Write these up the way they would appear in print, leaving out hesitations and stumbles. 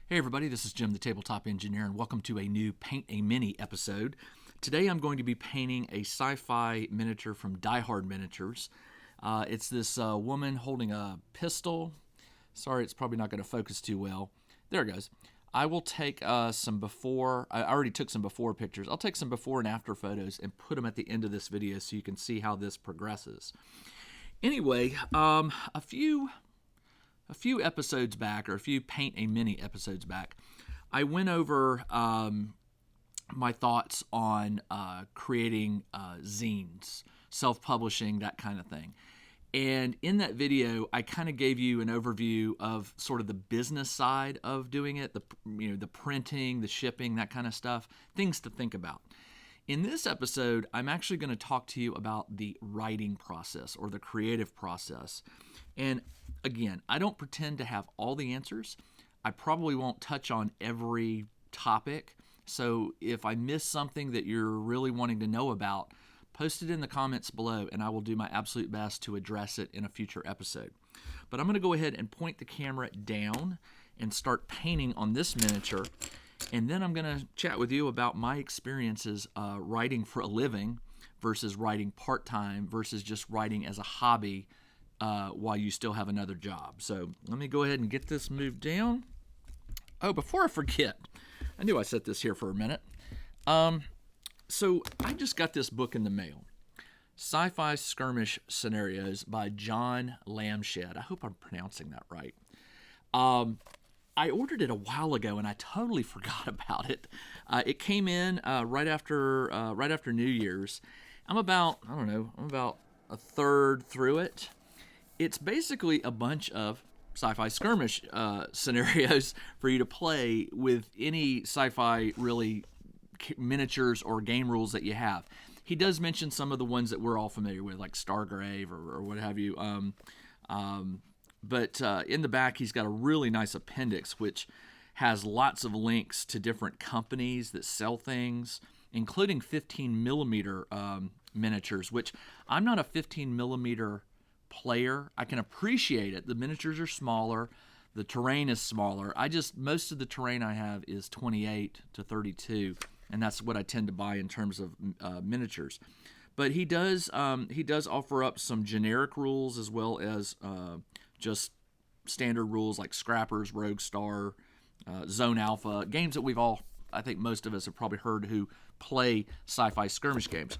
Hey everybody, this is Jim the Tabletop Engineer and welcome to a new Paint a Mini episode. Today I'm going to be painting a sci-fi miniature from Diehard Miniatures. It's this woman holding a pistol. Sorry, it's probably not going to focus too well. There it goes. I will take some before, I already took some before pictures. I'll take some before and after photos and put them at the end of this video so you can see how this progresses. Anyway, a few episodes back, or a few Paint a Mini episodes back, I went over my thoughts on creating zines, self-publishing, that kind of thing. And in that video, I kind of gave you an overview of sort of the business side of doing it, the printing, the shipping, that kind of stuff, things to think about. In this episode, I'm actually going to talk to you about the writing process or the creative process. And again, I don't pretend to have all the answers. I probably won't touch on every topic. So if I miss something that you're really wanting to know about, post it in the comments below and I will do my absolute best to address it in a future episode. But I'm going to go ahead and point the camera down and start painting on this miniature. And then I'm going to chat with you about my experiences writing for a living versus writing part-time versus just writing as a hobby while you still have another job. So let me go ahead and get this moved down. Oh, before I forget, I knew I set this here for a minute. So I just got this book in the mail. Sci-Fi Skirmish Scenarios by John Lamshed. I hope I'm pronouncing that right. I ordered it a while ago and I totally forgot about it. It came in right after New Year's. I'm about a third through it. It's basically a bunch of sci-fi skirmish scenarios for you to play with any sci-fi really miniatures or game rules that you have. He does mention some of the ones that we're all familiar with, like Stargrave or what have you. But in the back, he's got a really nice appendix, which has lots of links to different companies that sell things, including 15 millimeter miniatures, which I'm not a 15 millimeter player. I can appreciate it. The miniatures are smaller. The terrain is smaller. Most of the terrain I have is 28 to 32, and that's what I tend to buy in terms of miniatures. But he does offer up some generic rules as well as just standard rules like Scrappers, Rogue Star, Zone Alpha, games that I think most of us have probably heard who play sci-fi skirmish games.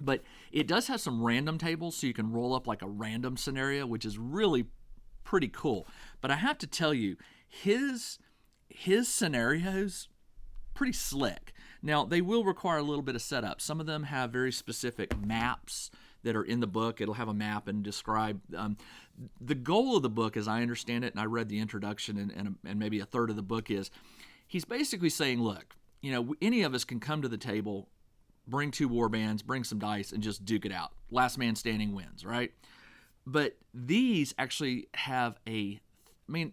But it does have some random tables, so you can roll up like a random scenario, which is really pretty cool. But I have to tell you, his scenarios, pretty slick. Now, they will require a little bit of setup. Some of them have very specific maps that are in the book. It'll have a map and describe. The goal of the book, as I understand it, and I read the introduction and maybe a third of the book is, he's basically saying, look, any of us can come to the table, bring 2 war bands, bring some dice, and just duke it out. Last man standing wins, right? But these actually have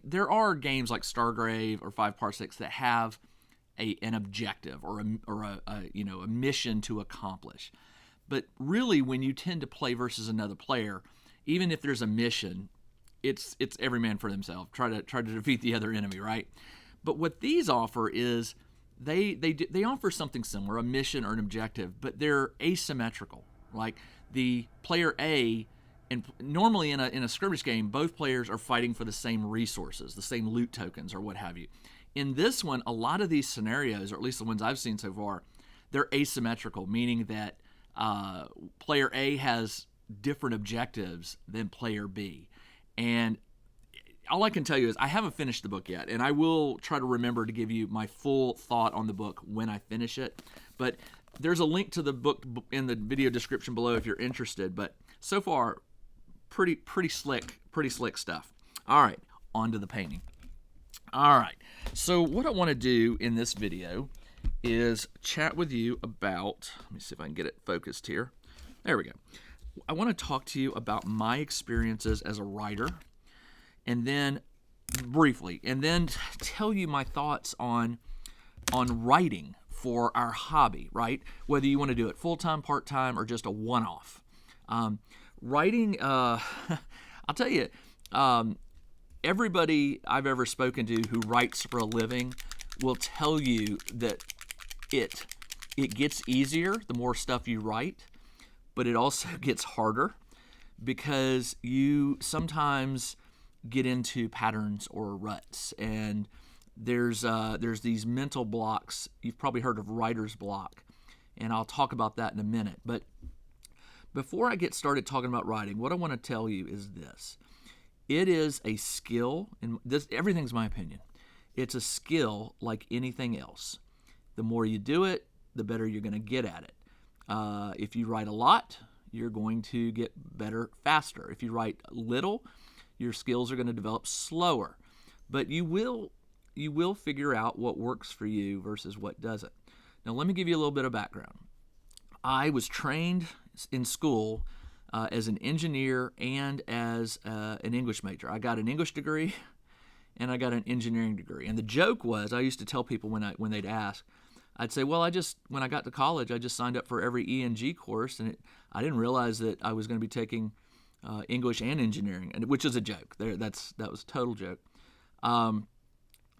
there are games like Stargrave or 5 Parsecs that have an objective or a mission to accomplish. But really, when you tend to play versus another player, even if there's a mission, it's every man for themselves. Try to defeat the other enemy, right? But what these offer is they offer something similar, a mission or an objective, but they're asymmetrical. Like the player A, and normally in a skirmish game, both players are fighting for the same resources, the same loot tokens or what have you. In this one, a lot of these scenarios, or at least the ones I've seen so far, they're asymmetrical, meaning that player A has different objectives than player B. And all I can tell you is I haven't finished the book yet, and I will try to remember to give you my full thought on the book when I finish it. But there's a link to the book in the video description below if you're interested. But so far, pretty slick stuff. All right, on to the painting. All right, so what I want to do in this video is chat with you about, let me see if I can get it focused here. There we go. I want to talk to you about my experiences as a writer, and then briefly, and then tell you my thoughts on writing for our hobby, right? Whether you want to do it full-time, part-time, or just a one-off. Writing, I'll tell you, everybody I've ever spoken to who writes for a living will tell you that it gets easier the more stuff you write, but it also gets harder because you sometimes get into patterns or ruts, and there's these mental blocks. You've probably heard of writer's block, and I'll talk about that in a minute. But before I get started talking about writing, what I want to tell you is this. It is a skill, and everything's my opinion. It's a skill like anything else. The more you do it, the better you're going to get at it. If you write a lot, you're going to get better faster. If you write little, your skills are going to develop slower. But you will figure out what works for you versus what doesn't. Now, let me give you a little bit of background. I was trained in school as an engineer and as an English major. I got an English degree and I got an engineering degree. And the joke was, I used to tell people when they'd ask, I'd say, well, when I got to college, I just signed up for every ENG course, and I didn't realize that I was going to be taking English and engineering, which is a joke. That was a total joke.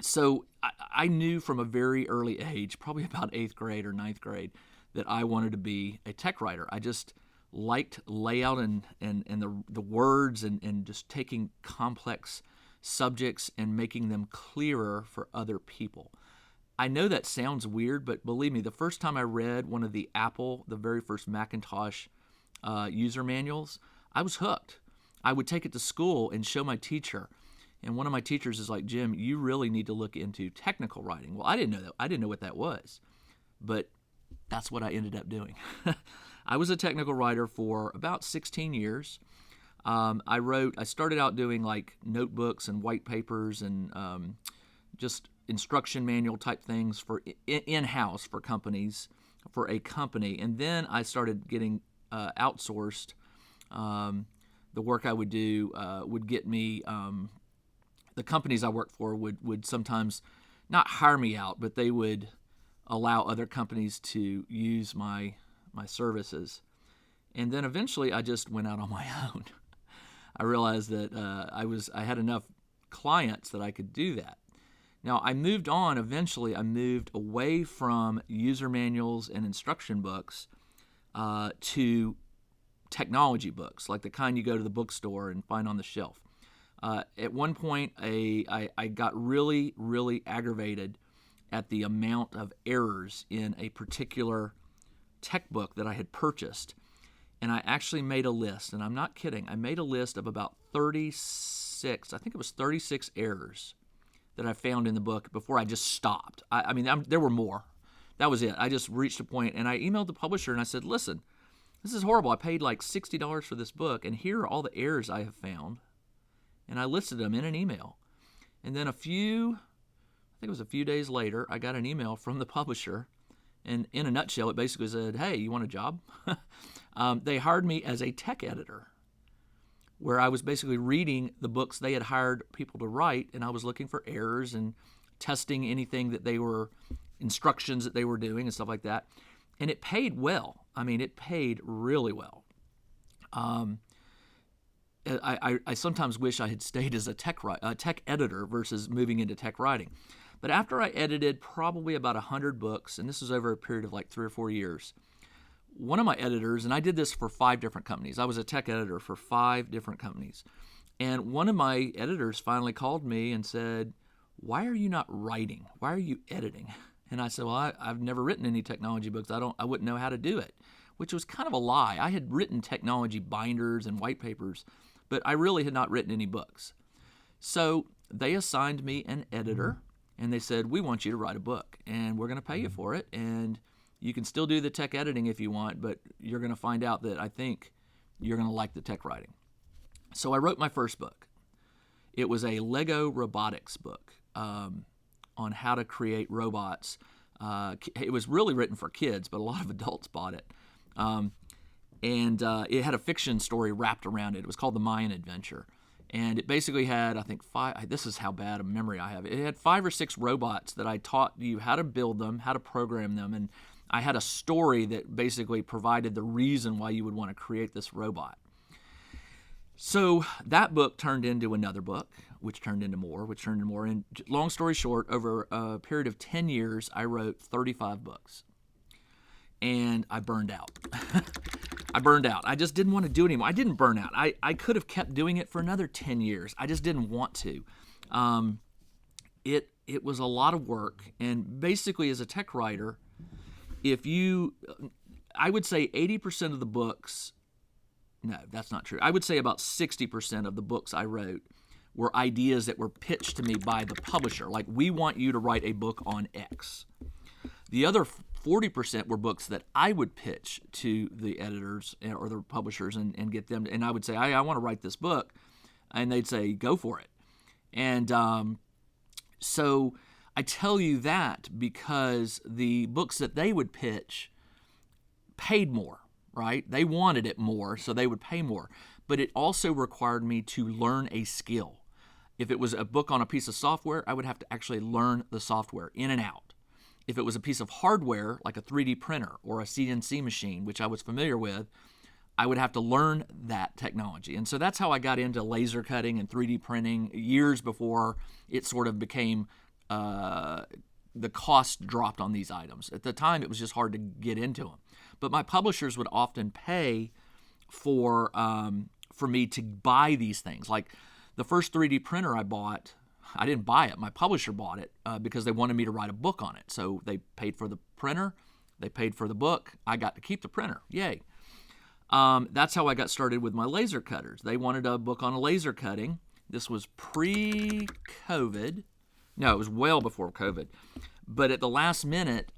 So I knew from a very early age, probably about 8th grade or 9th grade, that I wanted to be a tech writer. I just liked layout and the words and just taking complex subjects and making them clearer for other people. I know that sounds weird, but believe me, the first time I read one of the very first Macintosh user manuals, I was hooked. I would take it to school and show my teacher. And one of my teachers is like, Jim, you really need to look into technical writing. Well, I didn't know that. I didn't know what that was. But that's what I ended up doing. I was a technical writer for about 16 years. I started out doing like notebooks and white papers and just instruction manual type things for in-house for companies, for a company. And then I started getting outsourced. The work I would do would get me, the companies I worked for would sometimes not hire me out, but they would allow other companies to use my services. And then eventually I just went out on my own. I realized that I had enough clients that I could do that. Now, I moved on. Eventually, I moved away from user manuals and instruction books to technology books, like the kind you go to the bookstore and find on the shelf. At one point, I got really, really aggravated at the amount of errors in a particular tech book that I had purchased. And I actually made a list, and I'm not kidding. I made a list of about 36, I think it was 36 errors that I found in the book before I just stopped. There were more. That was it. I just reached a point, and I emailed the publisher, and I said, listen, this is horrible. I paid like $60 for this book, and here are all the errors I have found. And I listed them in an email. And then I think it was a few days later, I got an email from the publisher, and in a nutshell, it basically said, hey, you want a job? They hired me as a tech editor, where I was basically reading the books they had hired people to write, and I was looking for errors and testing anything instructions that they were doing and stuff like that. And it paid well. It paid really well. I sometimes wish I had stayed as a tech editor versus moving into tech writing. But after I edited probably about 100 books, and this was over a period of like 3 or 4 years, one of my editors, and I did this for 5 different companies. I was a tech editor for 5 different companies. And one of my editors finally called me and said, why are you not writing? Why are you editing? And I said, well, I've never written any technology books. I wouldn't know how to do it, which was kind of a lie. I had written technology binders and white papers, but I really had not written any books. So they assigned me an editor, and they said, we want you to write a book, and we're going to pay you for it, and you can still do the tech editing if you want, but you're going to find out that I think you're going to like the tech writing. So I wrote my first book. It was a Lego robotics book on how to create robots. It was really written for kids, but a lot of adults bought it. And it had a fiction story wrapped around it. It was called The Mayan Adventure. And it basically had, I think, 5, this is how bad a memory I have. It had 5 or 6 robots that I taught you how to build them, how to program them, and I had a story that basically provided the reason why you would want to create this robot. So that book turned into another book, which turned into more, And long story short, over a period of 10 years, I wrote 35 books. And I burned out. I just didn't want to do it anymore. I didn't burn out. I could have kept doing it for another 10 years. I just didn't want to. It was a lot of work. And basically, as a tech writer, I would say 80% of the books, no, that's not true. I would say about 60% of the books I wrote were ideas that were pitched to me by the publisher. Like, we want you to write a book on X. The other 40% were books that I would pitch to the editors or the publishers and get them, and I would say, I want to write this book, and they'd say, go for it. And so I tell you that because the books that they would pitch paid more, right? They wanted it more, so they would pay more. But it also required me to learn a skill. If it was a book on a piece of software, I would have to actually learn the software in and out. If it was a piece of hardware, like a 3D printer or a CNC machine, which I was familiar with, I would have to learn that technology. And so that's how I got into laser cutting and 3D printing years before it sort of became, the cost dropped on these items. At the time, it was just hard to get into them. But my publishers would often pay for me to buy these things. Like the first 3D printer I bought, I didn't buy it. My publisher bought it because they wanted me to write a book on it. So they paid for the printer. They paid for the book. I got to keep the printer. Yay. That's how I got started with my laser cutters. They wanted a book on laser cutting. This was pre-COVID. No, it was well before COVID. But at the last minute,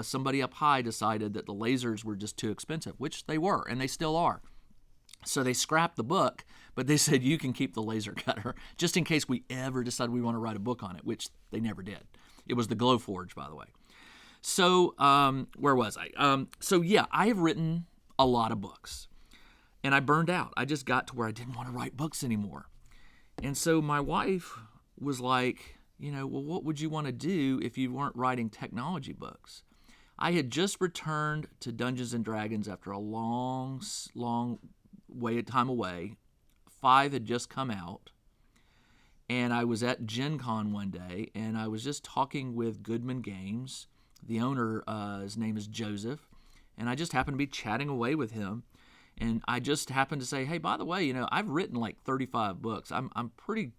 somebody up high decided that the lasers were just too expensive, which they were, and they still are. So they scrapped the book, but they said, you can keep the laser cutter, just in case we ever decide we want to write a book on it, which they never did. It was the Glowforge, by the way. So where was I? So yeah, I have written a lot of books, and I burned out. I just got to where I didn't want to write books anymore. And so my wife was like, well, what would you want to do if you weren't writing technology books? I had just returned to Dungeons & Dragons after a long time away. 5 had just come out, and I was at Gen Con one day, and I was just talking with Goodman Games. The owner, his name is Joseph, and I just happened to be chatting away with him, and I just happened to say, hey, by the way, I've written like 35 books. I'm pretty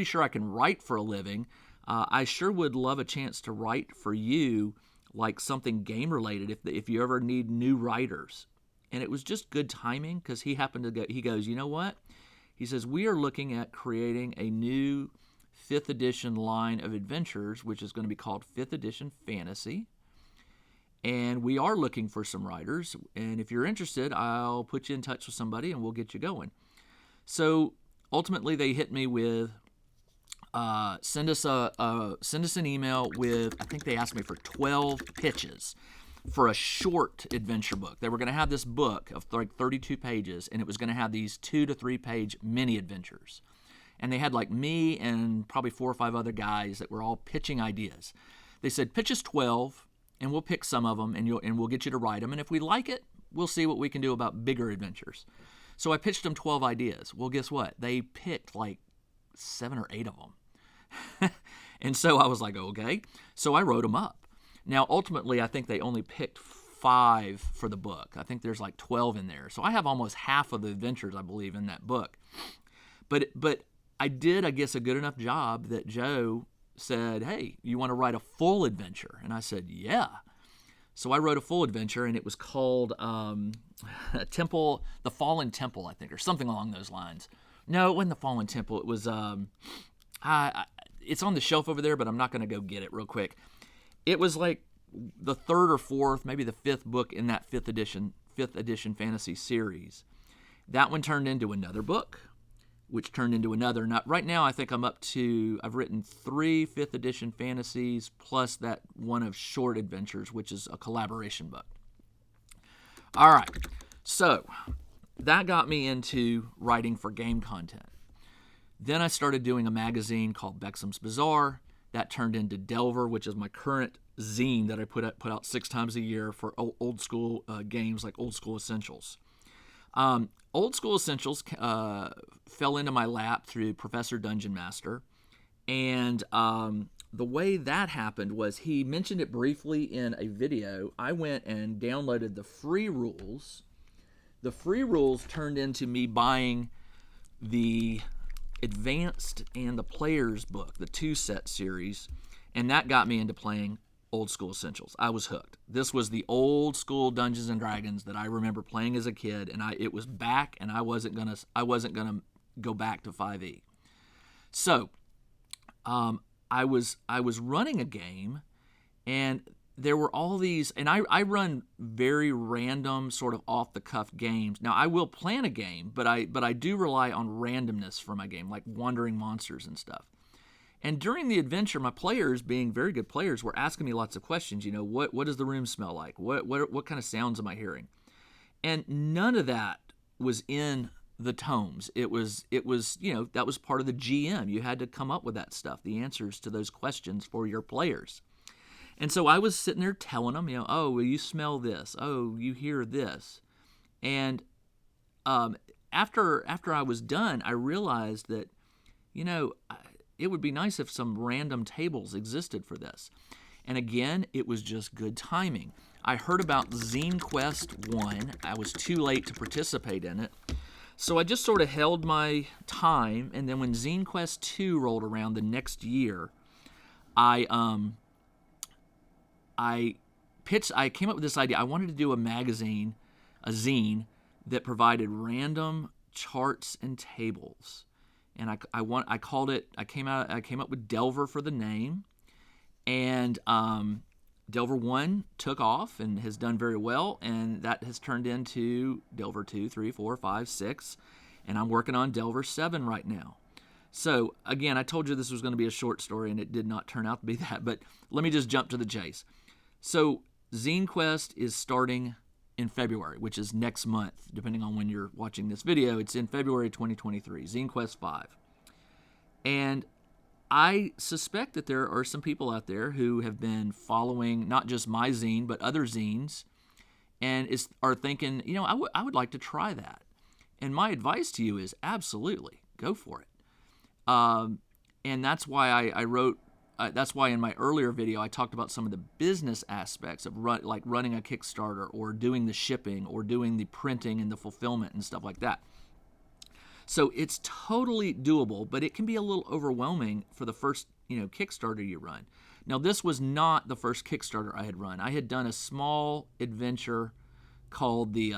sure I can write for a living. I sure would love a chance to write for you, like something game related, if you ever need new writers. And it was just good timing because he happened to he goes, you know what? He says, we are looking at creating a new 5th edition line of adventures, which is going to be called 5th edition Fantasy. And we are looking for some writers. And if you're interested, I'll put you in touch with somebody and we'll get you going. So ultimately they hit me with, send us an email with, I think they asked me for 12 pitches for a short adventure book. They were going to have this book of like 32 pages, and it was going to have these 2 to 3 page mini adventures. And they had like me and probably 4 or 5 other guys that were all pitching ideas. They said, pitch us 12, and we'll pick some of them, and we'll get you to write them. And if we like it, we'll see what we can do about bigger adventures. So I pitched them 12 ideas. Well, guess what? They picked like 7 or 8 of them. And so I was like, okay. So I wrote them up. Now, ultimately, I think they only picked 5 for the book. I think there's like 12 in there. So I have almost half of the adventures, I believe, in that book. But I did, I guess, a good enough job that Joe said, hey, you want to write a full adventure? And I said, yeah. So I wrote a full adventure, and it was called The Fallen Temple, I think, or something along those lines. No, it wasn't The Fallen Temple. It was, it's on the shelf over there, but I'm not going to go get it real quick. It was like the 3rd or 4th, maybe the 5th book in that 5th edition fantasy series. That one turned into another book, which turned into another. Now, right now, I think I've written 3 5th edition fantasies plus that one of short adventures, which is a collaboration book. All right, so that got me into writing for game content. Then I started doing a magazine called Bexham's Bazaar. That turned into Delver, which is my current zine that I put out 6 times a year for old school games, like Old School Essentials. Old School Essentials fell into my lap through Professor Dungeon Master, and the way that happened was he mentioned it briefly in a video. I went and downloaded the free rules. The free rules turned into me buying the Advanced and the Player's Book, the 2-set series, and that got me into playing Old School Essentials. I was hooked. This was the old school Dungeons and Dragons that I remember playing as a kid, and it was back, and I wasn't gonna go back to 5e. So, I was running a game, and there were all these, and I run very random, sort of off the cuff games. Now I will plan a game, but I do rely on randomness for my game, like wandering monsters and stuff. And during the adventure, my players, being very good players, were asking me lots of questions. You know, what does the room smell like? What kind of sounds am I hearing? And none of that was in the tomes. It was that was part of the GM. You had to come up with that stuff, the answers to those questions for your players. And so I was sitting there telling them, oh, well, you smell this. Oh, you hear this. And after I was done, I realized that, it would be nice if some random tables existed for this. And again, it was just good timing. I heard about Zine Quest 1. I was too late to participate in it. So I just sort of held my time, and then when Zine Quest 2 rolled around the next year, I came up with this idea. I wanted to do a magazine, a zine, that provided random charts and tables. And I came up with Delver for the name, and Delver 1 took off and has done very well, and that has turned into Delver 2, 3, 4, 5, 6, and I'm working on Delver 7 right now. So, again, I told you this was going to be a short story, and it did not turn out to be that, but let me just jump to the chase. So, Zine Quest is starting in February, which is next month, depending on when you're watching this video. It's in February 2023, Zine Quest 5. And I suspect that there are some people out there who have been following not just my zine, but other zines, and are thinking, I would like to try that. And my advice to you is absolutely go for it. And that's why I wrote. That's why in my earlier video I talked about some of the business aspects of running a Kickstarter, or doing the shipping, or doing the printing and the fulfillment and stuff like that. So it's totally doable, but it can be a little overwhelming for the first Kickstarter you run. Now, this was not the first Kickstarter I had run. I had done a small adventure called the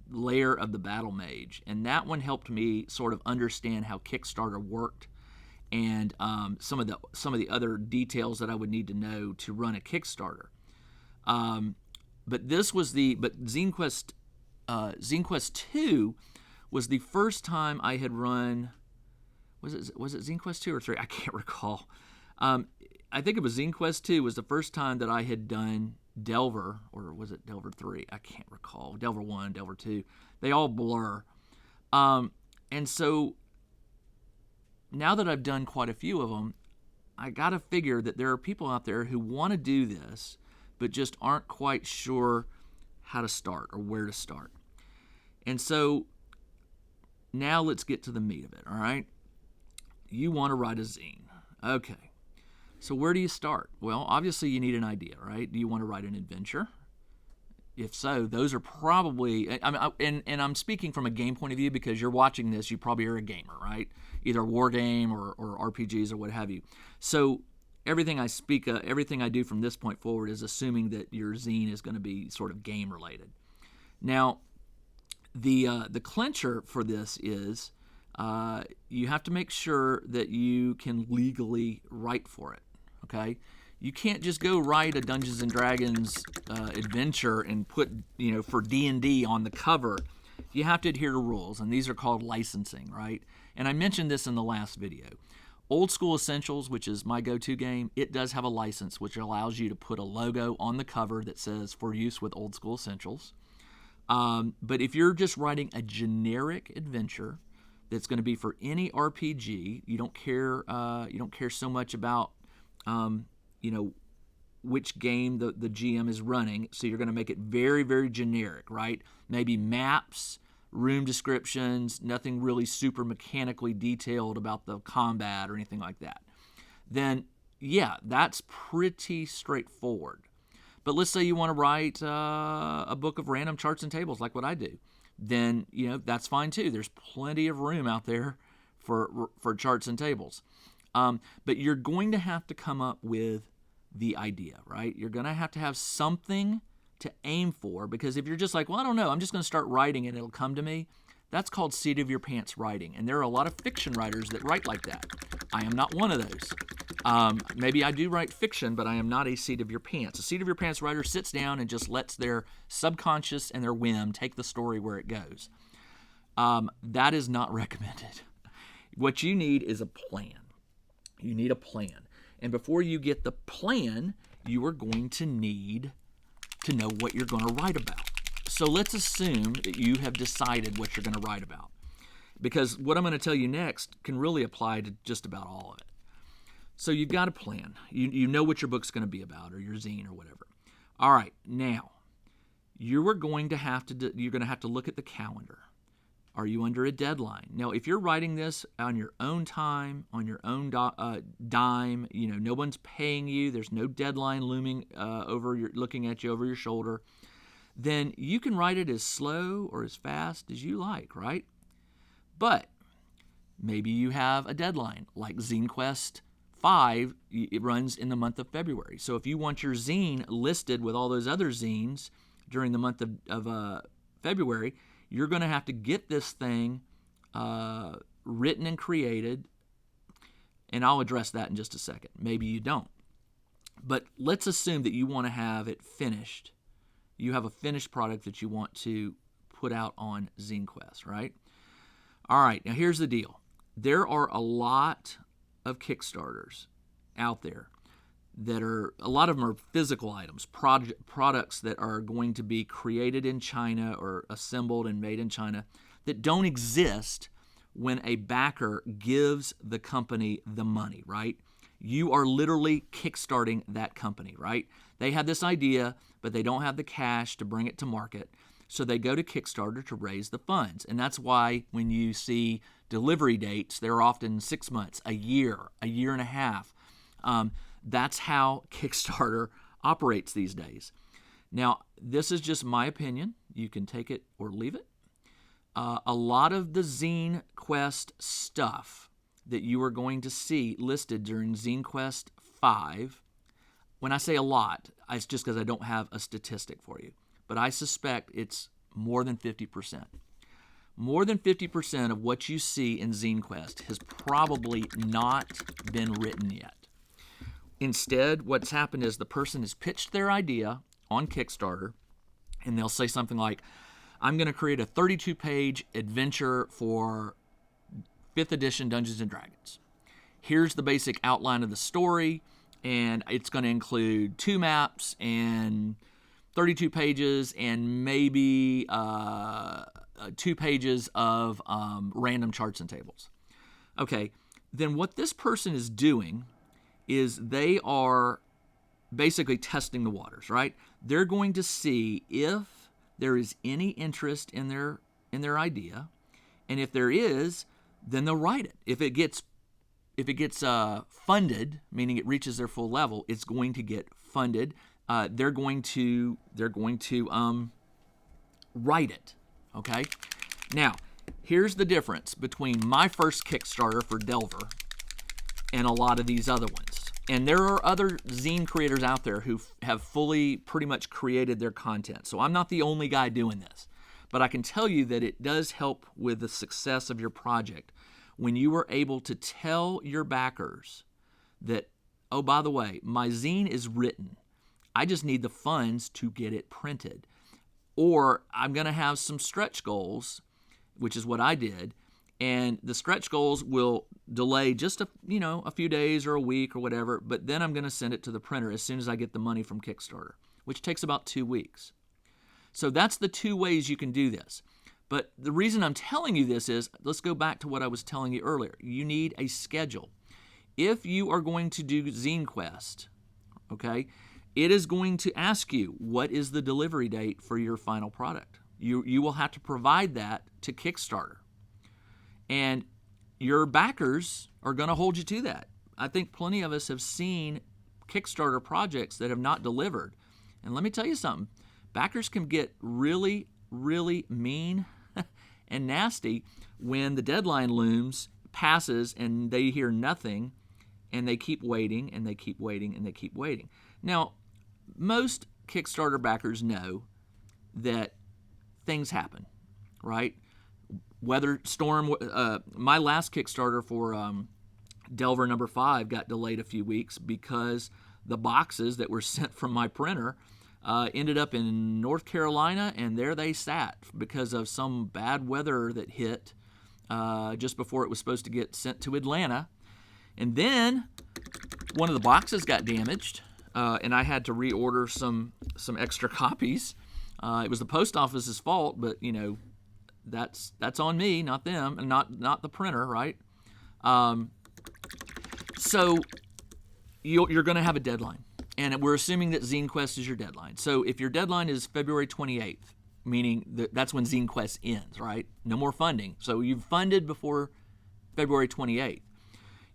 Lair of the Battle Mage, and that one helped me sort of understand how Kickstarter worked, and some of the other details that I would need to know to run a Kickstarter. But Zine Quest 2 was the first time I had run. Was it Zine Quest 2 or 3? I can't recall. I think it was Zine Quest 2 was the first time that I had done Delver, or was it Delver 3? I can't recall. Delver 1, Delver 2. They all blur. And so now that I've done quite a few of them, I got to figure that there are people out there who want to do this, but just aren't quite sure how to start or where to start. And so now let's get to the meat of it, all right? You want to write a zine. Okay. So where do you start? Well, obviously you need an idea, right? Do you want to write an adventure? If so, those are probably, and I'm speaking from a game point of view because you're watching this, you probably are a gamer, right? Either a war game or RPGs or what have you. So everything I do from this point forward is assuming that your zine is going to be sort of game related. Now, the clincher for this is you have to make sure that you can legally write for it, okay? You can't just go write a Dungeons & Dragons adventure and put, for D&D on the cover. You have to adhere to rules, and these are called licensing, right? And I mentioned this in the last video. Old School Essentials, which is my go-to game, it does have a license which allows you to put a logo on the cover that says for use with Old School Essentials. But if you're just writing a generic adventure that's going to be for any RPG, you don't care so much about which game the GM is running, so you're going to make it very, very generic, right? Maybe maps, room descriptions, nothing really super mechanically detailed about the combat or anything like that, then yeah, that's pretty straightforward. But let's say you want to write a book of random charts and tables like what I do, then that's fine too. There's plenty of room out there for charts and tables. But you're going to have to come up with the idea, right? You're going to have something to aim for, because if you're just like, well, I don't know, I'm just going to start writing and it'll come to me, that's called seat of your pants writing. And there are a lot of fiction writers that write like that. I am not one of those. Maybe I do write fiction, but I am not a seat of your pants. A seat of your pants writer sits down and just lets their subconscious and their whim take the story where it goes. That is not recommended. What you need is a plan. You need a plan. And before you get the plan, you are going to need to know what you're going to write about. So let's assume that you have decided what you're going to write about, because what I'm going to tell you next can really apply to just about all of it. So you've got a plan. You know what your book's going to be about, or your zine, or whatever. All right, now you're going to have to look at the calendar. Are you under a deadline? Now, if you're writing this on your own time, on your own dime, no one's paying you, there's no deadline looming looking at you over your shoulder, then you can write it as slow or as fast as you like, right? But maybe you have a deadline, like Zine Quest 5, it runs in the month of February. So if you want your zine listed with all those other zines during the month of February, you're going to have to get this thing written and created, and I'll address that in just a second. Maybe you don't. But let's assume that you want to have it finished. You have a finished product that you want to put out on Zine Quest, right? All right, now here's the deal. There are a lot of Kickstarters out there a lot of them are physical items, products that are going to be created in China or assembled and made in China that don't exist when a backer gives the company the money, right? You are literally kickstarting that company, right? They have this idea, but they don't have the cash to bring it to market. So they go to Kickstarter to raise the funds. And that's why when you see delivery dates, they're often 6 months, a year and a half. That's how Kickstarter operates these days. Now, this is just my opinion. You can take it or leave it. A lot of the Zine Quest stuff that you are going to see listed during Zine Quest 5, when I say a lot, it's just because I don't have a statistic for you. But I suspect it's more than 50%. More than 50% of what you see in Zine Quest has probably not been written yet. Instead, what's happened is the person has pitched their idea on Kickstarter, and they'll say something like, I'm going to create a 32-page adventure for 5th edition Dungeons & Dragons. Here's the basic outline of the story, and it's going to include 2 maps and 32 pages and maybe 2 pages of random charts and tables. Okay, then what this person is doing is they are basically testing the waters, right? They're going to see if there is any interest in their idea, and if there is, then they'll write it. If it gets funded, meaning it reaches their full level, it's going to get funded. They're going to write it. Okay. Now, here's the difference between my first Kickstarter for Delver and a lot of these other ones. And there are other zine creators out there who have fully pretty much created their content. So I'm not the only guy doing this. But I can tell you that it does help with the success of your project when you are able to tell your backers that, oh, by the way, my zine is written. I just need the funds to get it printed. Or I'm going to have some stretch goals, which is what I did. And the stretch goals will delay just a few days or a week or whatever, but then I'm going to send it to the printer as soon as I get the money from Kickstarter, which takes about 2 weeks. So that's the 2 ways you can do this. But the reason I'm telling you this is, let's go back to what I was telling you earlier. You need a schedule. If you are going to do Zine Quest, okay, it is going to ask you, what is the delivery date for your final product? You will have to provide that to Kickstarter. And your backers are going to hold you to that. I think plenty of us have seen Kickstarter projects that have not delivered. And let me tell you something. Backers can get really, really mean and nasty when the deadline looms, passes, and they hear nothing, and they keep waiting, and they keep waiting, and they keep waiting. Now, most Kickstarter backers know that things happen, right? Weather, storm. My last Kickstarter for Delver number 5 got delayed a few weeks because the boxes that were sent from my printer ended up in North Carolina, and there they sat because of some bad weather that hit just before it was supposed to get sent to Atlanta. And then one of the boxes got damaged, and I had to reorder some extra copies. It was the post office's fault, but that's on me, not them, and not the printer, right? So you're going to have a deadline, and we're assuming that Zine Quest is your deadline. So if your deadline is February 28th, meaning that's when Zine Quest ends, right? No more funding. So you've funded before February 28th.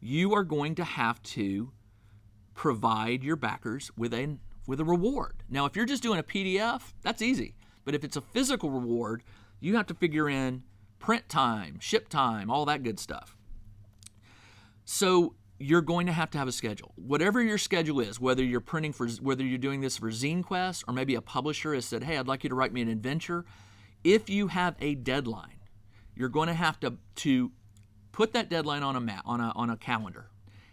You are going to have to provide your backers with a reward. Now, if you're just doing a PDF, that's easy. But if it's a physical reward, you have to figure in print time, ship time, all that good stuff. So you're going to have a schedule. Whatever your schedule is, whether you're doing this for Zine Quest, or maybe a publisher has said, hey, I'd like you to write me an adventure. If you have a deadline, you're going to have to put that deadline on a calendar,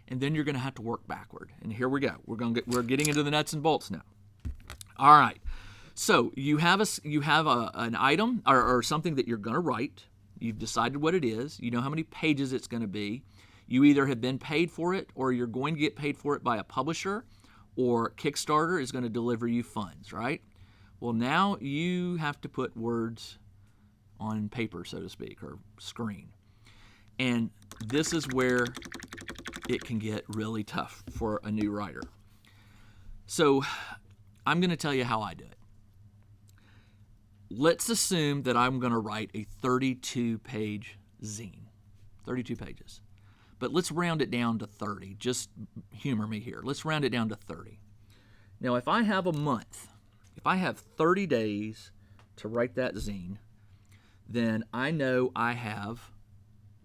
and then you're going to have to work backward. And here we go. We're getting into the nuts and bolts now. All right. So you have an item or something that you're going to write. You've decided what it is. You know how many pages it's going to be. You either have been paid for it, or you're going to get paid for it by a publisher, or Kickstarter is going to deliver you funds, right? Well, now you have to put words on paper, so to speak, or screen. And this is where it can get really tough for a new writer. So I'm going to tell you how I do it. Let's assume that I'm going to write a 32-page zine, 32 pages. But let's round it down to 30. Just humor me here. Let's round it down to 30. Now, if I have a month, if I have 30 days to write that zine, then I know I have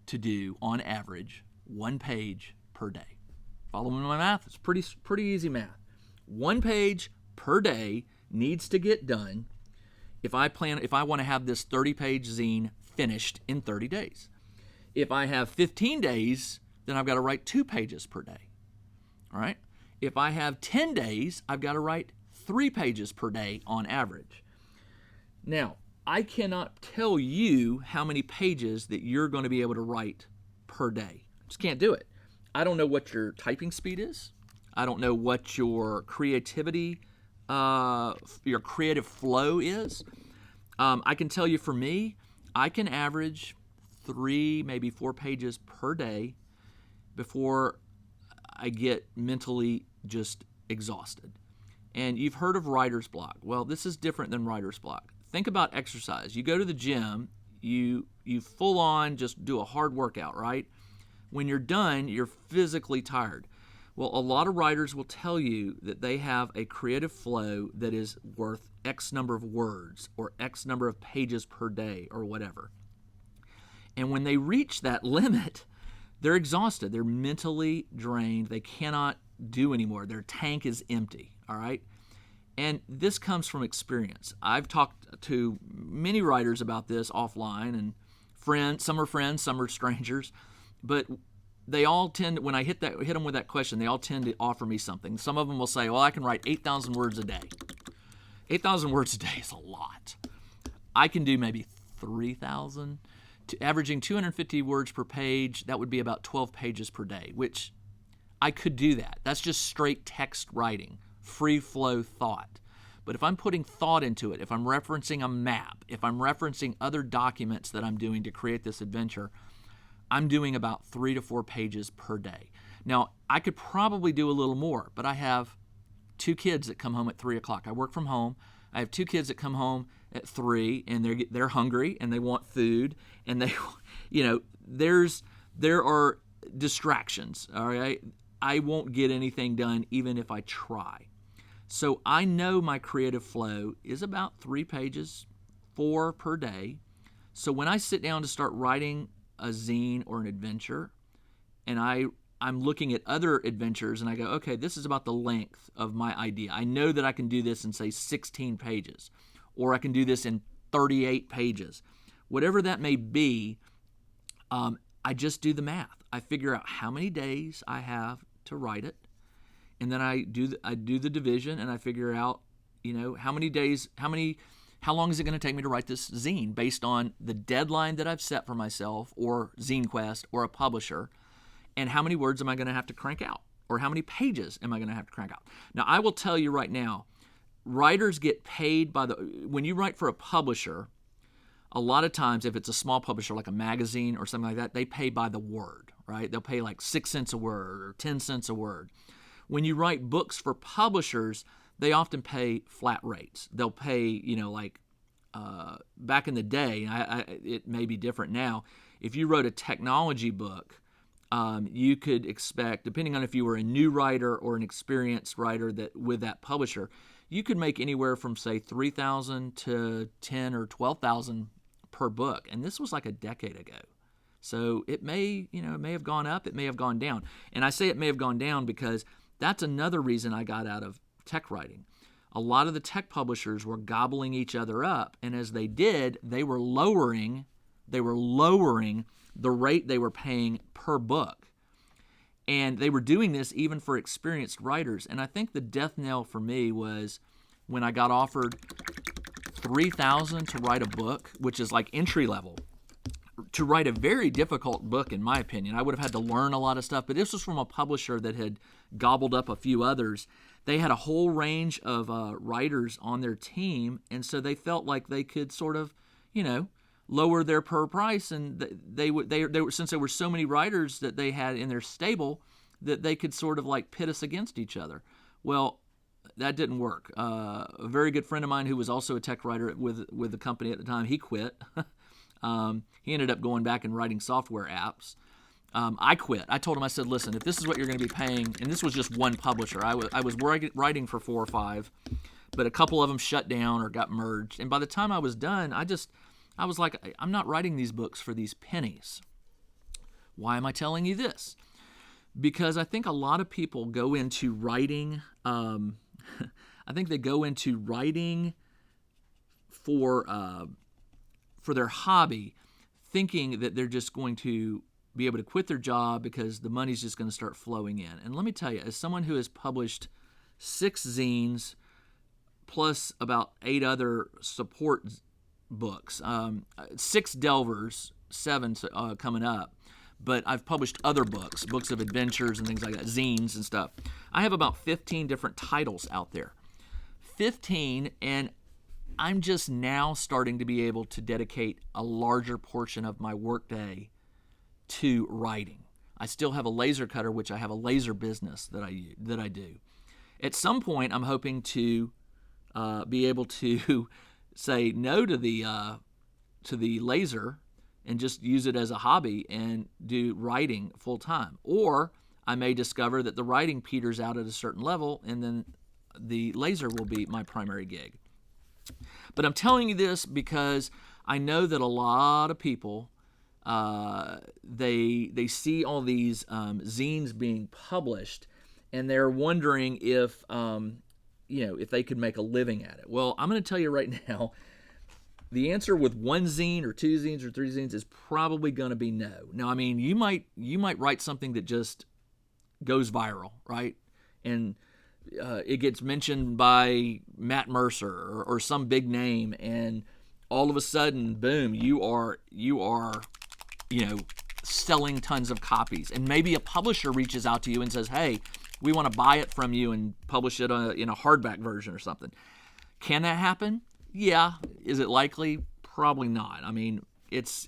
to do, on average, 1 page per day. Following my math? It's pretty easy math. 1 page per day needs to get done if I want to have this 30-page zine finished in 30 days. If I have 15 days, then I've got to write 2 pages per day. All right? If I have 10 days, I've got to write 3 pages per day on average. Now, I cannot tell you how many pages that you're going to be able to write per day. Just can't do it. I don't know what your typing speed is. I don't know what your creativity, your creative flow is. I can tell you for me, I can average 3, maybe 4 pages per day before I get mentally just exhausted. And you've heard of writer's block. Well, this is different than writer's block. Think about exercise. You go to the gym, you full on just do a hard workout, right? When you're done, you're physically tired. Well, a lot of writers will tell you that they have a creative flow that is worth X number of words or X number of pages per day or whatever. And when they reach that limit, they're exhausted. They're mentally drained. They cannot do anymore. Their tank is empty, all right? And this comes from experience. I've talked to many writers about this offline, and some are friends, some are strangers, but they all tend, when I hit them with that question, they all tend to offer me something. Some of them will say, well, I can write 8,000 words a day. 8,000 words a day is a lot. I can do maybe 3,000. Averaging 250 words per page, that would be about 12 pages per day, which I could do that. That's just straight text writing, free flow thought. But if I'm putting thought into it, if I'm referencing a map, if I'm referencing other documents that I'm doing to create this adventure, I'm doing about 3 to 4 pages per day. Now, I could probably do a little more, but I have 2 kids that come home at 3 o'clock. I work from home. I have 2 kids that come home at 3, and they're hungry and they want food, and they, there are distractions. All right, I won't get anything done even if I try. So I know my creative flow is about 3 pages, 4 per day. So when I sit down to start writing a zine or an adventure, and I'm looking at other adventures, and I go, okay, this is about the length of my idea. I know that I can do this in, say, 16 pages, or I can do this in 38 pages. Whatever that may be, I just do the math. I figure out how many days I have to write it, and then I do the division, and I figure out, how many days, how long is it going to take me to write this zine based on the deadline that I've set for myself, or Zine Quest, or a publisher, and how many words am I going to have to crank out, or how many pages am I going to have to crank out. Now, I will tell you right now, writers get paid when you write for a publisher, a lot of times, if it's a small publisher like a magazine or something like that, they pay by the word, right? They'll pay like 6 cents a word or 10 cents a word. When you write books for publishers, they often pay flat rates. They'll pay, back in the day, it may be different now. If you wrote a technology book, you could expect, depending on if you were a new writer or an experienced writer with that publisher, you could make anywhere from, say, $3,000 to $10,000 or $12,000 per book. And this was like a decade ago. So it may have gone up, it may have gone down. And I say it may have gone down because that's another reason I got out of tech writing. A lot of the tech publishers were gobbling each other up, and as they did, they were lowering the rate they were paying per book. And they were doing this even for experienced writers. And I think the death knell for me was when I got offered $3,000 to write a book, which is like entry level, to write a very difficult book, in my opinion. I would have had to learn a lot of stuff, but this was from a publisher that had gobbled up a few others. They had a whole range of writers on their team, and so they felt like they could sort of, lower their per price, and they were, since there were so many writers that they had in their stable, that they could sort of like pit us against each other. Well, that didn't work. A very good friend of mine who was also a tech writer with the company at the time, he quit. He ended up going back and writing software apps. I quit. I told him, I said, listen, if this is what you're going to be paying, and this was just one publisher. I was writing for 4 or 5, but a couple of them shut down or got merged. And by the time I was done, I was like, I'm not writing these books for these pennies. Why am I telling you this? Because I think a lot of people go into writing, I think they go into writing for their hobby, thinking that they're just going to be able to quit their job because the money's just going to start flowing in. And let me tell you, as someone who has published 6 zines plus about 8 other support books, 6 Delvers, 7 coming up, but I've published other books of adventures and things like that, zines and stuff. I have about 15 different titles out there. 15, and I'm just now starting to be able to dedicate a larger portion of my workday to writing. I still have a laser cutter, which I have a laser business that I do. At some point, I'm hoping to be able to say no to the laser and just use it as a hobby and do writing full time. Or I may discover that the writing peters out at a certain level, and then the laser will be my primary gig. But I'm telling you this because I know that a lot of people, they see all these zines being published, and they're wondering if they could make a living at it. Well, I'm going to tell you right now, the answer with 1 zine or 2 zines or 3 zines is probably going to be no. Now, I mean, you might write something that just goes viral, right? And it gets mentioned by Matt Mercer or some big name, and all of a sudden, boom, you are selling tons of copies. And maybe a publisher reaches out to you and says, hey, we want to buy it from you and publish it in a hardback version or something. Can that happen? Yeah. Is it likely? Probably not. I mean,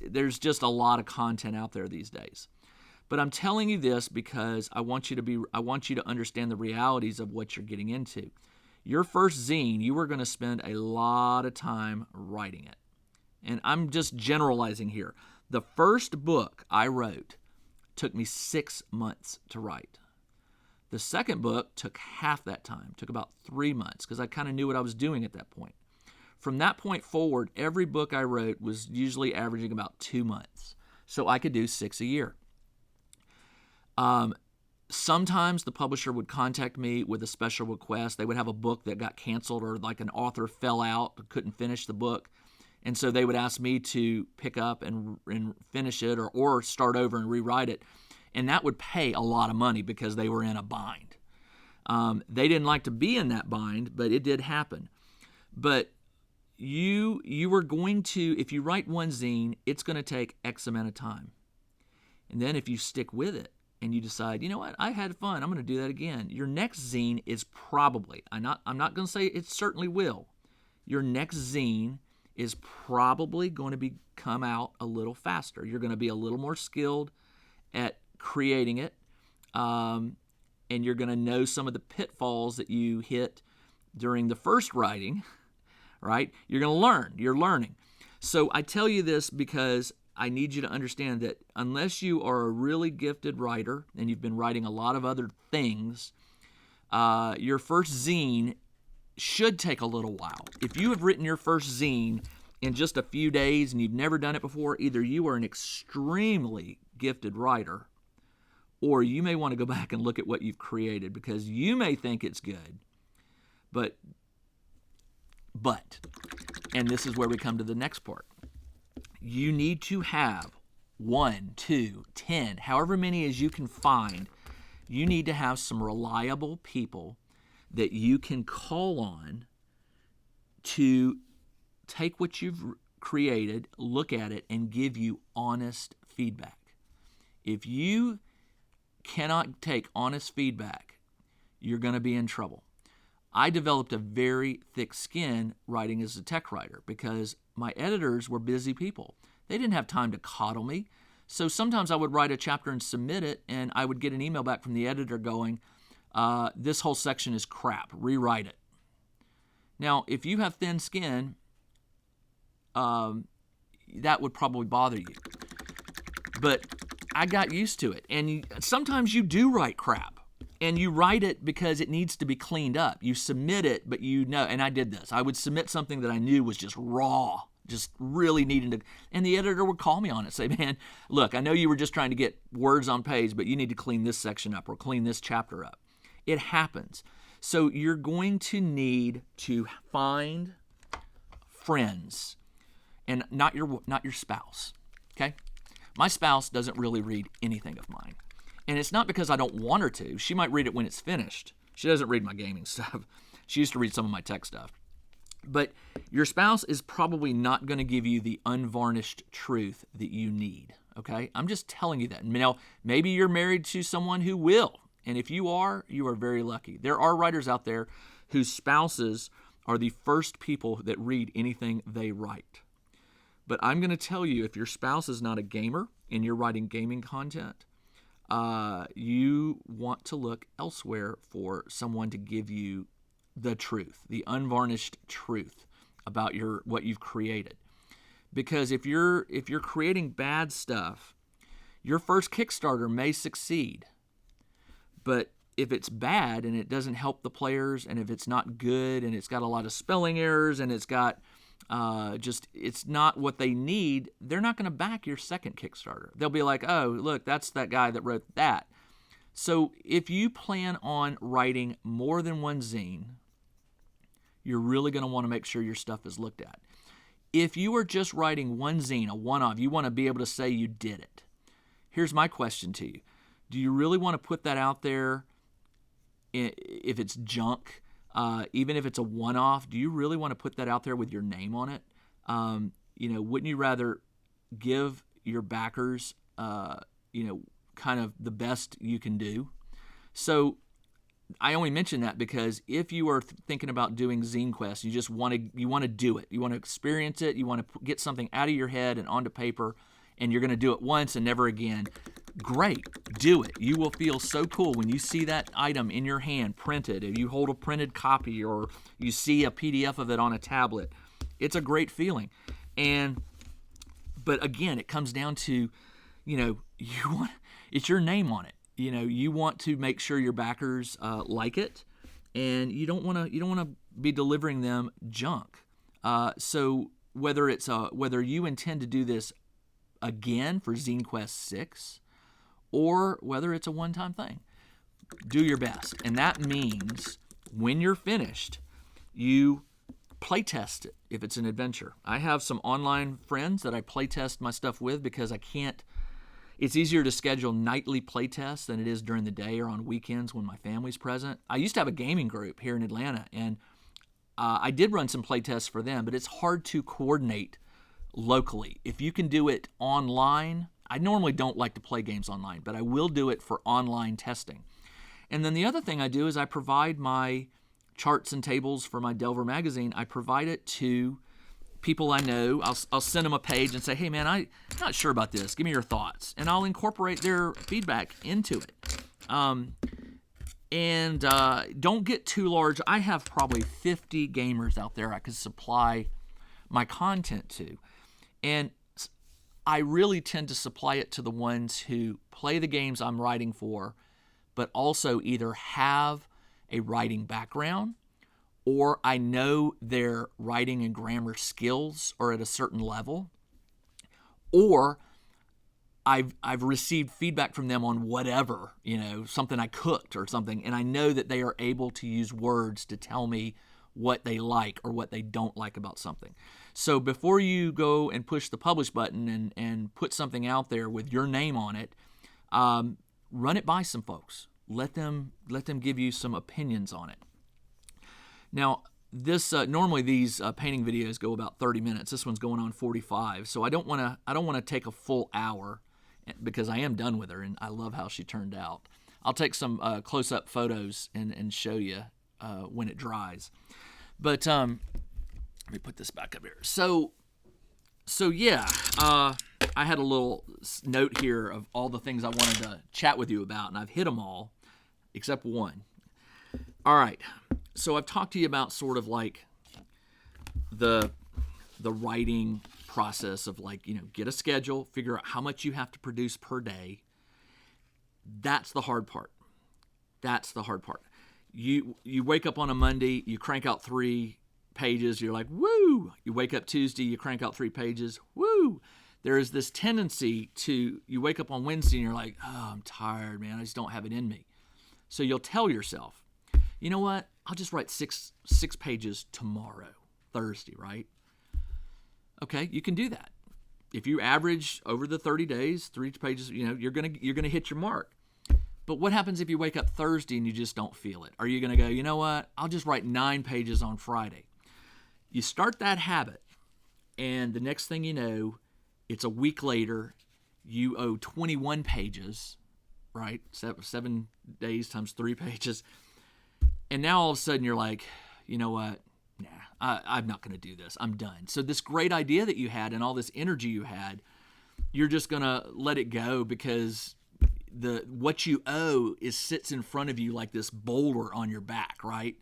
there's just a lot of content out there these days. But I'm telling you this because I want you to understand the realities of what you're getting into. Your first zine, you are going to spend a lot of time writing it. And I'm just generalizing here. The first book I wrote took me 6 months to write. The second book took half that time, took about 3 months, because I kind of knew what I was doing at that point. From that point forward, every book I wrote was usually averaging about 2 months. So I could do 6 a year. Sometimes the publisher would contact me with a special request. They would have a book that got canceled, or like an author fell out, couldn't finish the book. And so they would ask me to pick up and finish it, or start over and rewrite it. And that would pay a lot of money because they were in a bind. They didn't like to be in that bind, but it did happen. But you were going to, if you write one zine, it's going to take X amount of time. And then if you stick with it and you decide, you know what, I had fun, I'm going to do that again. Your next zine is probably, I'm not going to say it certainly will. Your next zine is probably going to come out a little faster. You're going to be a little more skilled at creating it, and you're going to know some of the pitfalls that you hit during the first writing, right? You're going to learn. You're learning. So I tell you this because I need you to understand that unless you are a really gifted writer and you've been writing a lot of other things, your first zine should take a little while. If you have written your first zine in just a few days and you've never done it before, either you are an extremely gifted writer, or you may want to go back and look at what you've created, because you may think it's good, but, and this is where we come to the next part. You need to have 1, 2, 10, however many as you can find. You need to have some reliable people that you can call on to take what you've created, look at it, and give you honest feedback. If you cannot take honest feedback, you're going to be in trouble. I developed a very thick skin writing as a tech writer because my editors were busy people. They didn't have time to coddle me. So sometimes I would write a chapter and submit it, and I would get an email back from the editor going, this whole section is crap, rewrite it. Now, if you have thin skin, that would probably bother you. But I got used to it. And sometimes you do write crap. And you write it because it needs to be cleaned up. You submit it, but you know, and I did this. I would submit something that I knew was just raw, just really needing to, and the editor would call me on it, say, man, look, I know you were just trying to get words on page, but you need to clean this section up or clean this chapter up. It happens. So you're going to need to find friends, and not your spouse, okay? My spouse doesn't really read anything of mine. And it's not because I don't want her to. She might read it when it's finished. She doesn't read my gaming stuff. She used to read some of my tech stuff. But your spouse is probably not going to give you the unvarnished truth that you need, okay? I'm just telling you that. Now, maybe you're married to someone who will. And if you are very lucky. There are writers out there whose spouses are the first people that read anything they write. But I'm going to tell you, if your spouse is not a gamer and you're writing gaming content, you want to look elsewhere for someone to give you the truth, the unvarnished truth about what you've created. Because if you're creating bad stuff, your first Kickstarter may succeed. But if it's bad and it doesn't help the players, and if it's not good and it's got a lot of spelling errors and it's got it's not what they need, they're not going to back your second Kickstarter. They'll be like, oh, look, that's that guy that wrote that. So if you plan on writing more than one zine, you're really going to want to make sure your stuff is looked at. If you are just writing one zine, a one-off, you want to be able to say you did it. Here's my question to you. Do you really want to put that out there if it's junk? Even if it's a one-off, do you really want to put that out there with your name on it? Wouldn't you rather give your backers, kind of the best you can do? So I only mention that because if you are thinking about doing Zine Quest, you want to do it. You want to experience it. You want to get something out of your head and onto paper, and you're going to do it once and never again. great, do it. You will feel so cool when you see that item in your hand printed. If you hold a printed copy or you see a PDF of it on a tablet, it's a great feeling. But again, it comes down to, it's your name on it. You want to make sure your backers like it, and you don't want to be delivering them junk. So whether you intend to do this again for Zine Quest 6, or whether it's a one-time thing, do your best. And that means when you're finished, you playtest it if it's an adventure. I have some online friends that I playtest my stuff with because it's easier to schedule nightly playtests than it is during the day or on weekends when my family's present. I used to have a gaming group here in Atlanta, and I did run some playtests for them, but it's hard to coordinate locally. If you can do it online, I normally don't like to play games online, but I will do it for online testing. And then the other thing I do is I provide my charts and tables for my Delver magazine. I provide it to people I know. I'll send them a page and say, hey man, I'm not sure about this. Give me your thoughts. And I'll incorporate their feedback into it. Don't get too large. I have probably 50 gamers out there I could supply my content to. And I really tend to supply it to the ones who play the games I'm writing for, but also either have a writing background, or I know their writing and grammar skills are at a certain level, or I've received feedback from them on whatever, something I cooked or something, and I know that they are able to use words to tell me what they like or what they don't like about something. So before you go and push the publish button and put something out there with your name on it, run it by some folks. Let them give you some opinions on it. Now, this normally these painting videos go about 30 minutes. This one's going on 45. So I don't want to take a full hour because I am done with her and I love how she turned out. I'll take some close-up photos and show you when it dries. But let me put this back up here. So yeah, I had a little note here of all the things I wanted to chat with you about, and I've hit them all except one. All right. So I've talked to you about sort of like the writing process of get a schedule, figure out how much you have to produce per day. That's the hard part. You wake up on a Monday, you crank out 3 pages, you're like, woo! You wake up Tuesday, you crank out 3 pages, woo! There is this tendency you wake up on Wednesday and you're like, oh, I'm tired, man, I just don't have it in me. So you'll tell yourself, you know what, I'll just write six pages tomorrow, Thursday, right? Okay, you can do that. If you average over the 30 days, 3 pages, you're gonna hit your mark. But what happens if you wake up Thursday and you just don't feel it? Are you going to go, you know what, I'll just write 9 pages on Friday? You start that habit, and the next thing you know, it's a week later, you owe 21 pages, right? 7 days times 3 pages. And now all of a sudden you're like, you know what, nah, I'm not going to do this. I'm done. So this great idea that you had and all this energy you had, you're just going to let it go because what you owe sits in front of you like this boulder on your back, right?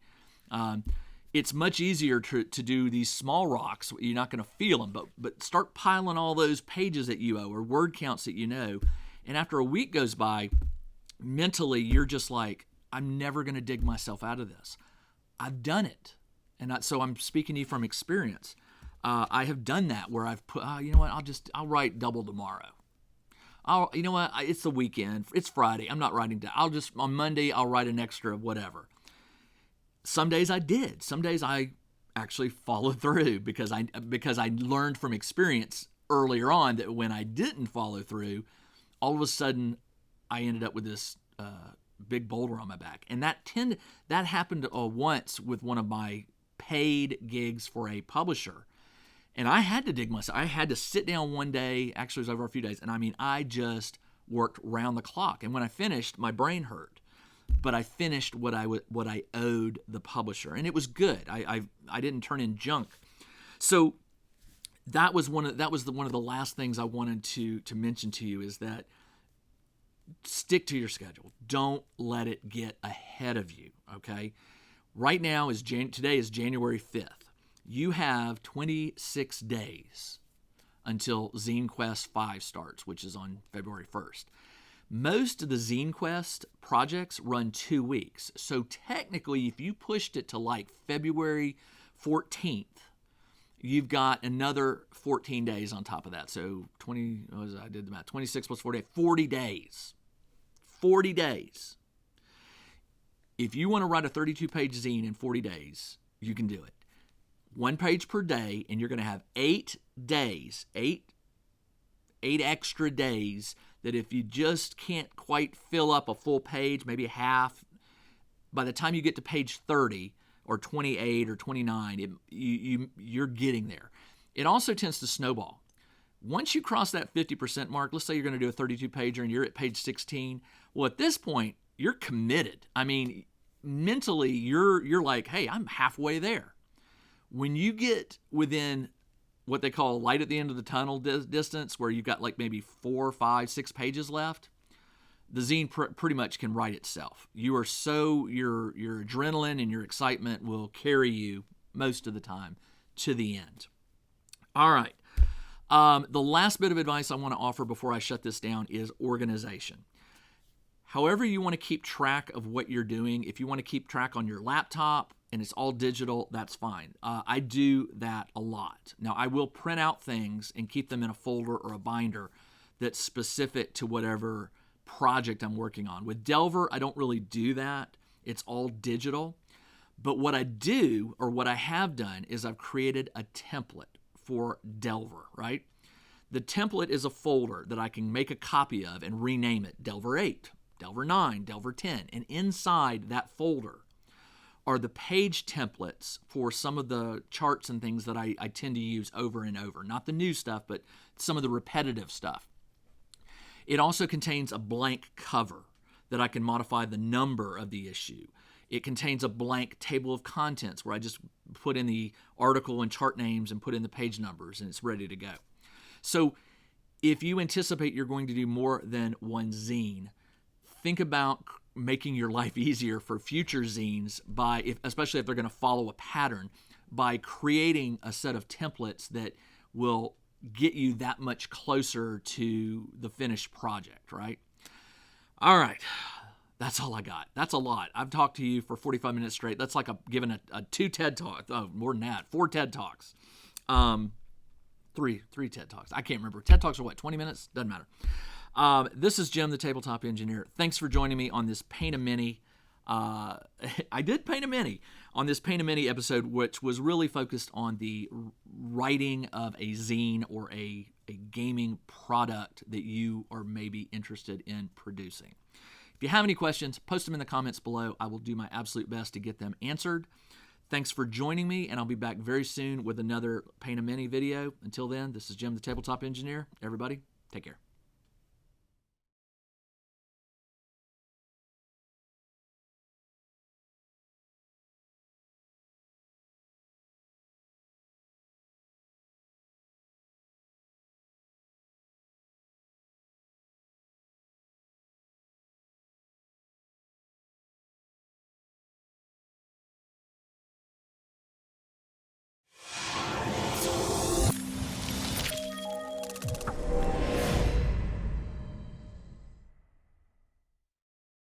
It's much easier to do these small rocks. You're not going to feel them, but start piling all those pages that you owe or word counts that you know. And after a week goes by, mentally you're just like, I'm never going to dig myself out of this. I've done it, and so I'm speaking to you from experience. I have done that where I've put, you know what? I'll write double tomorrow. You know what? It's the weekend. It's Friday. I'm not writing down. On Monday, I'll write an extra of whatever. Some days I did. Some days I actually followed through because I learned from experience earlier on that when I didn't follow through, all of a sudden I ended up with this big boulder on my back. And that happened once with one of my paid gigs for a publisher. And I had to dig myself. I had to sit down one day, actually it was over a few days, and I just worked round the clock. And when I finished, my brain hurt. But I finished what I owed the publisher, and it was good. I didn't turn in junk. So that was one of the last things I wanted to mention to you is that stick to your schedule. Don't let it get ahead of you, okay? Right now today is January 5th. You have 26 days until Zine Quest 5 starts, which is on February 1st. Most of the Zine Quest projects run 2 weeks. So technically, if you pushed it to like February 14th, you've got another 14 days on top of that. So 26 plus 40 days. 40 days. If you want to write a 32-page zine in 40 days, you can do it. 1 page per day, and you're going to have 8 days, 8 extra days that if you just can't quite fill up a full page, maybe half, by the time you get to page 30 or 28 or 29, you're getting there. It also tends to snowball. Once you cross that 50% mark, let's say you're going to do a 32-pager and you're at page 16, well, at this point, you're committed. I mean, mentally, you're like, hey, I'm halfway there. When you get within what they call light at the end of the tunnel distance, where you've got like maybe 4, 5, 6 pages left, the zine pretty much can write itself. Your adrenaline and your excitement will carry you most of the time to the end. All right. The last bit of advice I want to offer before I shut this down is organization. However you want to keep track of what you're doing, if you want to keep track on your laptop and it's all digital, that's fine. I do that a lot. Now, I will print out things and keep them in a folder or a binder that's specific to whatever project I'm working on. With Delver, I don't really do that. It's all digital. But what I do, or what I have done, is I've created a template for Delver, right? The template is a folder that I can make a copy of and rename it Delver 8, Delver 9, Delver 10. And inside that folder are the page templates for some of the charts and things that I tend to use over and over. Not the new stuff, but some of the repetitive stuff. It also contains a blank cover that I can modify the number of the issue. It contains a blank table of contents where I just put in the article and chart names and put in the page numbers, and it's ready to go. So if you anticipate you're going to do more than one zine, think about making your life easier for future zines especially if they're going to follow a pattern, by creating a set of templates that will get you that much closer to the finished project, right? All right. That's all I got. That's a lot. I've talked to you for 45 minutes straight. That's like giving a 2 TED Talks. Oh, more than that. 4 TED Talks. 3 TED Talks. I can't remember. TED Talks are what, 20 minutes? Doesn't matter. This is Jim, the Tabletop Engineer. Thanks for joining me on this Paint a Mini. I did Paint a Mini on this Paint a Mini episode, which was really focused on the writing of a zine or a gaming product that you are maybe interested in producing. If you have any questions, post them in the comments below. I will do my absolute best to get them answered. Thanks for joining me, and I'll be back very soon with another Paint a Mini video. Until then, this is Jim, the Tabletop Engineer. Everybody, take care.